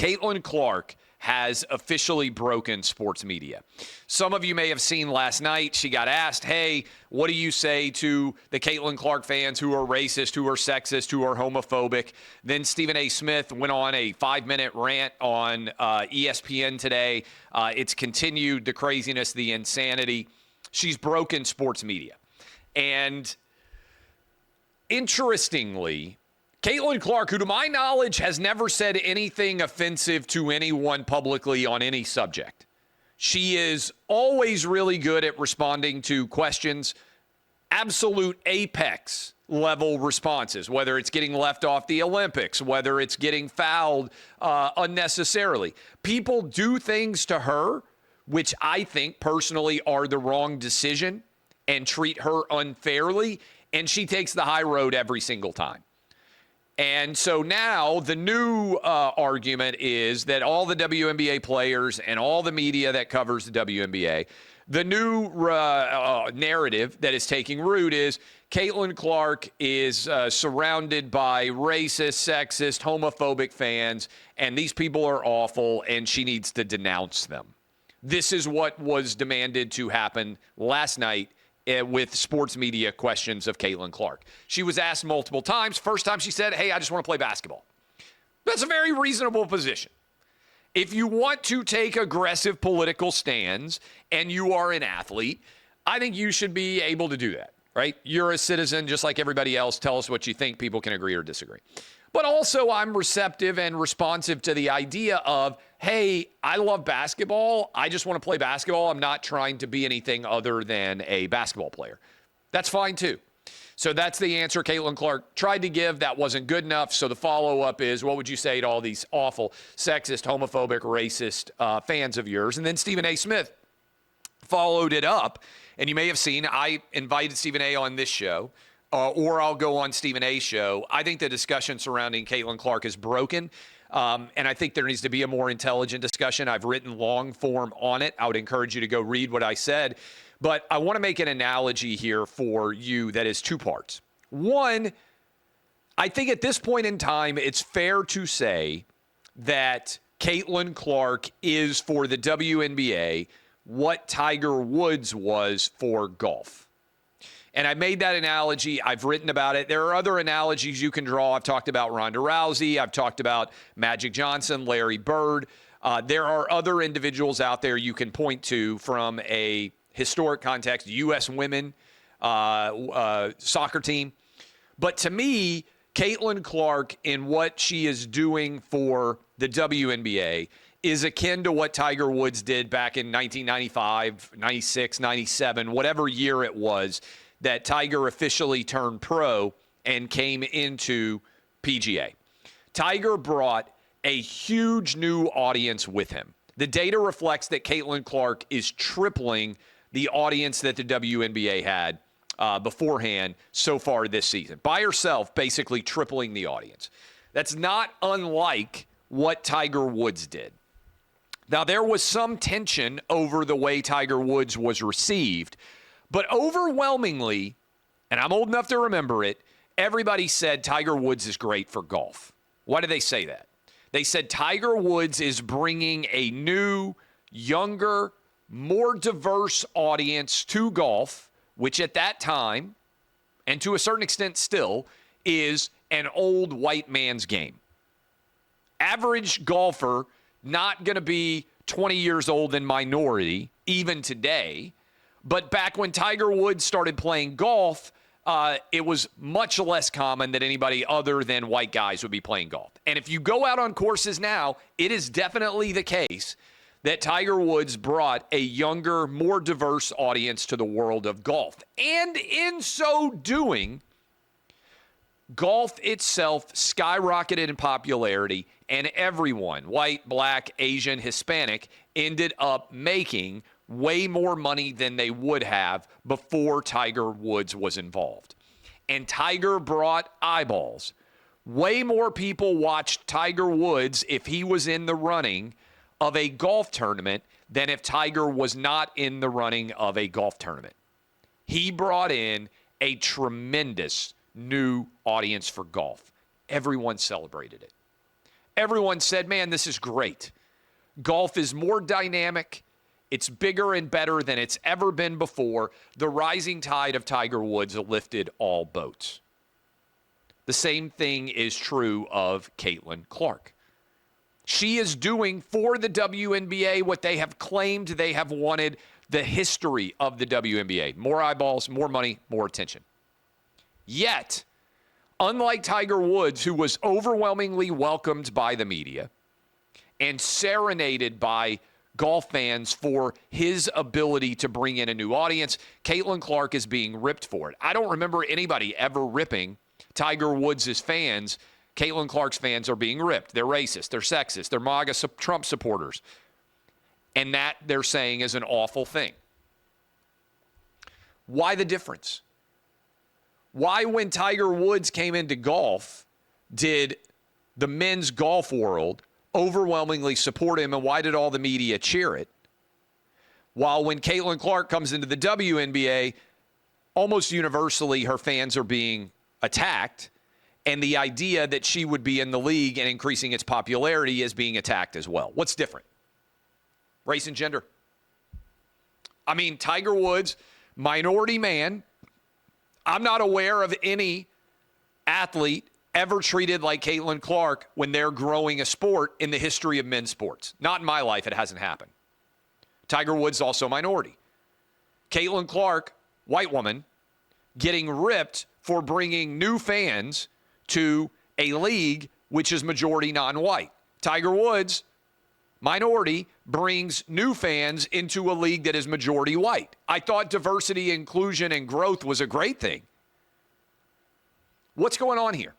Caitlyn Clark has officially broken sports media. Some of you may have seen last night, she got asked, hey, what do you say to the Caitlyn Clark fans who are racist, who are sexist, who are homophobic? Then Stephen A. Smith went on a 5-minute rant on ESPN today. It's continued the craziness, the insanity. She's broken sports media. And interestingly, Caitlyn Clark, who to my knowledge has never said anything offensive to anyone publicly on any subject. She is always really good at responding to questions, absolute apex level responses, whether it's getting left off the Olympics, whether it's getting fouled unnecessarily. People do things to her, which I think personally are the wrong decision and treat her unfairly, and she takes the high road every single time. And so now the new argument is that all the WNBA players and all the media that covers the WNBA, the new narrative that is taking root is Caitlyn Clark is surrounded by racist, sexist, homophobic fans, and these people are awful, and she needs to denounce them. This is what was demanded to happen last night with sports media questions of Caitlyn Clark. She was asked multiple times. First time she said, hey, I just want to play basketball. That's a very reasonable position. If you want to take aggressive political stands and you are an athlete, I think you should be able to do that, right? You're a citizen just like everybody else. Tell us what you think. People can agree or disagree. But also I'm receptive and responsive to the idea of, hey, I love basketball. I just want to play basketball. I'm not trying to be anything other than a basketball player. That's fine too. So that's the answer Caitlyn Clark tried to give. That wasn't good enough. So the follow-up is, what would you say to all these awful, sexist, homophobic, racist fans of yours? And then Stephen A. Smith followed it up. And you may have seen, I invited Stephen A. on this show. Or I'll go on Stephen A's show. I think the discussion surrounding Caitlyn Clark is broken, and I think there needs to be a more intelligent discussion. I've written long form on it. I would encourage you to go read what I said. But I want to make an analogy here for you that is two parts. One, I think at this point in time, it's fair to say that Caitlyn Clark is for the WNBA what Tiger Woods was for golf. And I made that analogy. I've written about it. There are other analogies you can draw. I've talked about Ronda Rousey. I've talked about Magic Johnson, Larry Bird. There are other individuals out there you can point to from a historic context, U.S. women soccer team. But to me, Caitlyn Clark in what she is doing for the WNBA is akin to what Tiger Woods did back in 1995, 96, 97, whatever year it was, that Tiger officially turned pro and came into PGA. Tiger brought a huge new audience with him. The data reflects that Caitlyn Clark is tripling the audience that the WNBA had beforehand so far this season. By herself, basically tripling the audience. That's not unlike what Tiger Woods did. Now, there was some tension over the way Tiger Woods was received, but overwhelmingly, and I'm old enough to remember it, everybody said Tiger Woods is great for golf. Why did they say that? They said Tiger Woods is bringing a new, younger, more diverse audience to golf, which at that time, and to a certain extent still, is an old white man's game. Average golfer, not going to be 20 years old and minority, even today. But back when Tiger Woods started playing golf, it was much less common that anybody other than white guys would be playing golf. And if you go out on courses now, it is definitely the case that Tiger Woods brought a younger, more diverse audience to the world of golf. And in so doing, golf itself skyrocketed in popularity, and everyone, white, black, Asian, Hispanic, ended up making way more money than they would have before Tiger Woods was involved. And Tiger brought eyeballs. Way more people watched Tiger Woods if he was in the running of a golf tournament than if Tiger was not in the running of a golf tournament. He brought in a tremendous new audience for golf. Everyone celebrated it. Everyone said, man, this is great. Golf is more dynamic. It's bigger and better than it's ever been before. The rising tide of Tiger Woods lifted all boats. The same thing is true of Caitlyn Clark. She is doing for the WNBA what they have claimed they have wanted the history of the WNBA. More eyeballs, more money, more attention. Yet, unlike Tiger Woods, who was overwhelmingly welcomed by the media and serenaded by golf fans for his ability to bring in a new audience, Caitlyn Clark is being ripped for it. I don't remember anybody ever ripping Tiger Woods' fans. Caitlyn Clark's fans are being ripped. They're racist. They're sexist. They're MAGA Trump supporters. And that, they're saying, is an awful thing. Why the difference? Why, when Tiger Woods came into golf, did the men's golf world overwhelmingly support him, and why did all the media cheer it? While when Caitlyn Clark comes into the WNBA, almost universally her fans are being attacked, and the idea that she would be in the league and increasing its popularity is being attacked as well. What's different? Race and gender. I mean, Tiger Woods, minority man. I'm not aware of any athlete ever treated like Caitlyn Clark when they're growing a sport in the history of men's sports. Not in my life. It hasn't happened. Tiger Woods, also minority. Caitlyn Clark, white woman, getting ripped for bringing new fans to a league which is majority non-white. Tiger Woods, minority, brings new fans into a league that is majority white. I thought diversity, inclusion, and growth was a great thing. What's going on here?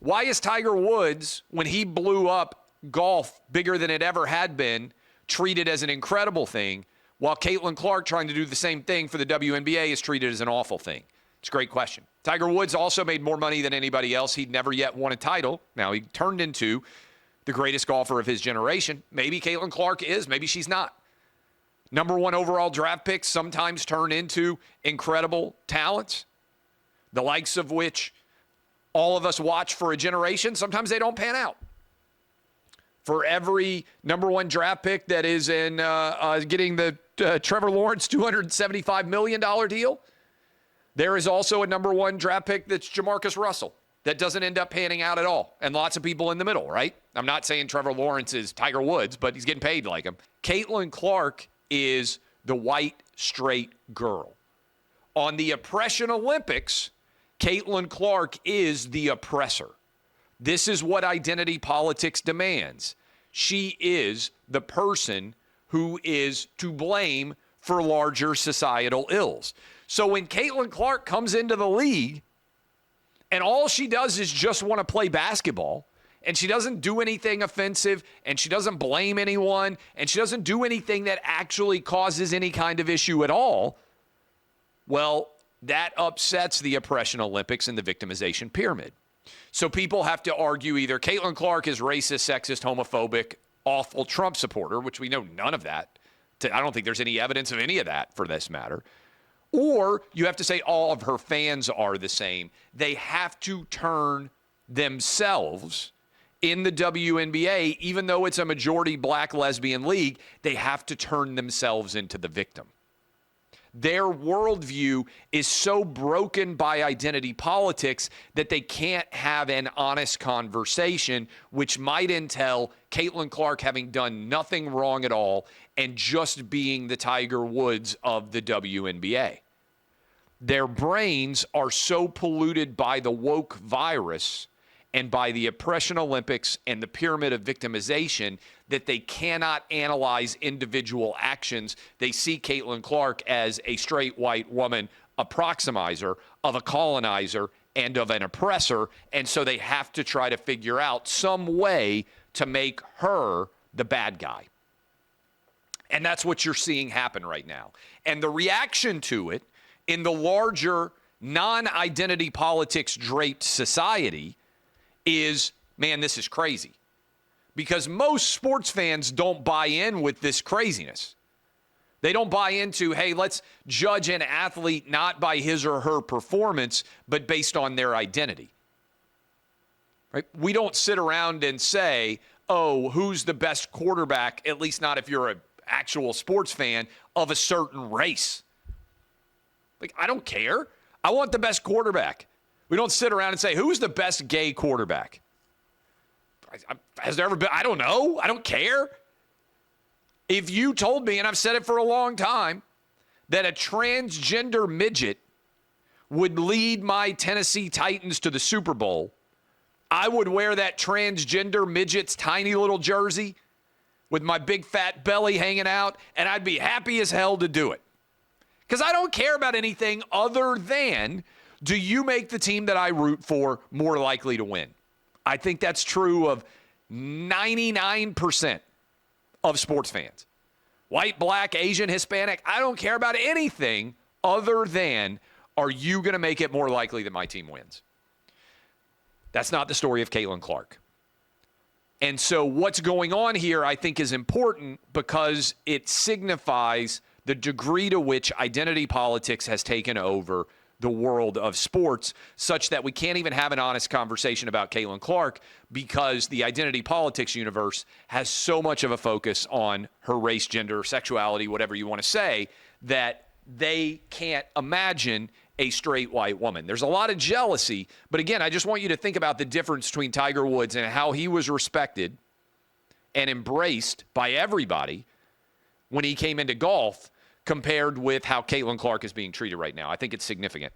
Why is Tiger Woods, when he blew up golf bigger than it ever had been, treated as an incredible thing, while Caitlyn Clark, trying to do the same thing for the WNBA, is treated as an awful thing? It's a great question. Tiger Woods also made more money than anybody else. He'd never yet won a title. Now he turned into the greatest golfer of his generation. Maybe Caitlyn Clark is. Maybe she's not. Number one overall draft picks sometimes turn into incredible talents, the likes of which all of us watch for a generation. Sometimes they don't pan out. For every number one draft pick that is in getting the Trevor Lawrence $275 million deal, there is also a number one draft pick that's Jamarcus Russell that doesn't end up panning out at all. And lots of people in the middle, right? I'm not saying Trevor Lawrence is Tiger Woods, but he's getting paid like him. Caitlyn Clark is the white, straight girl. On the Oppression Olympics, Caitlyn Clark is the oppressor. This is what identity politics demands. She is the person who is to blame for larger societal ills. So when Caitlyn Clark comes into the league and all she does is just want to play basketball, and she doesn't do anything offensive, and she doesn't blame anyone, and she doesn't do anything that actually causes any kind of issue at all, well, that upsets the Oppression Olympics and the victimization pyramid. So people have to argue either Caitlyn Clark is racist, sexist, homophobic, awful Trump supporter, which we know none of that. I don't think there's any evidence of any of that for this matter. Or you have to say all of her fans are the same. They have to turn themselves in the WNBA, even though it's a majority black lesbian league, they have to turn themselves into the victim. Their worldview is so broken by identity politics that they can't have an honest conversation, which might entail Caitlyn Clark having done nothing wrong at all and just being the Tiger Woods of the WNBA. Their brains are so polluted by the woke virus and by the Oppression Olympics and the pyramid of victimization that they cannot analyze individual actions. They see Caitlyn Clark as a straight white woman, a proximizer of a colonizer and of an oppressor, and so they have to try to figure out some way to make her the bad guy. And that's what you're seeing happen right now. And the reaction to it in the larger non-identity politics draped society is, man, this is crazy. Because most sports fans don't buy in with this craziness. They don't buy into, hey, let's judge an athlete not by his or her performance, but based on their identity. right? We don't sit around and say, oh, who's the best quarterback, at least not if you're an actual sports fan, of a certain race. Like, I don't care. I want the best quarterback. We don't sit around and say, who's the best gay quarterback? Has there ever been? I don't know. I don't care. If you told me, and I've said it for a long time, that a transgender midget would lead my Tennessee Titans to the Super Bowl, I would wear that transgender midget's tiny little jersey with my big fat belly hanging out, and I'd be happy as hell to do it. Because I don't care about anything other than, do you make the team that I root for more likely to win? I think that's true of 99% of sports fans. White, black, Asian, Hispanic, I don't care about anything other than, are you going to make it more likely that my team wins? That's not the story of Caitlyn Clark. And so what's going on here, I think, is important because it signifies the degree to which identity politics has taken over the world of sports, such that we can't even have an honest conversation about Caitlyn Clark because the identity politics universe has so much of a focus on her race, gender, sexuality, whatever you want to say, that they can't imagine a straight white woman. There's a lot of jealousy, but again, I just want you to think about the difference between Tiger Woods and how he was respected and embraced by everybody when he came into golf compared with how Caitlyn Clark is being treated right now. I think it's significant.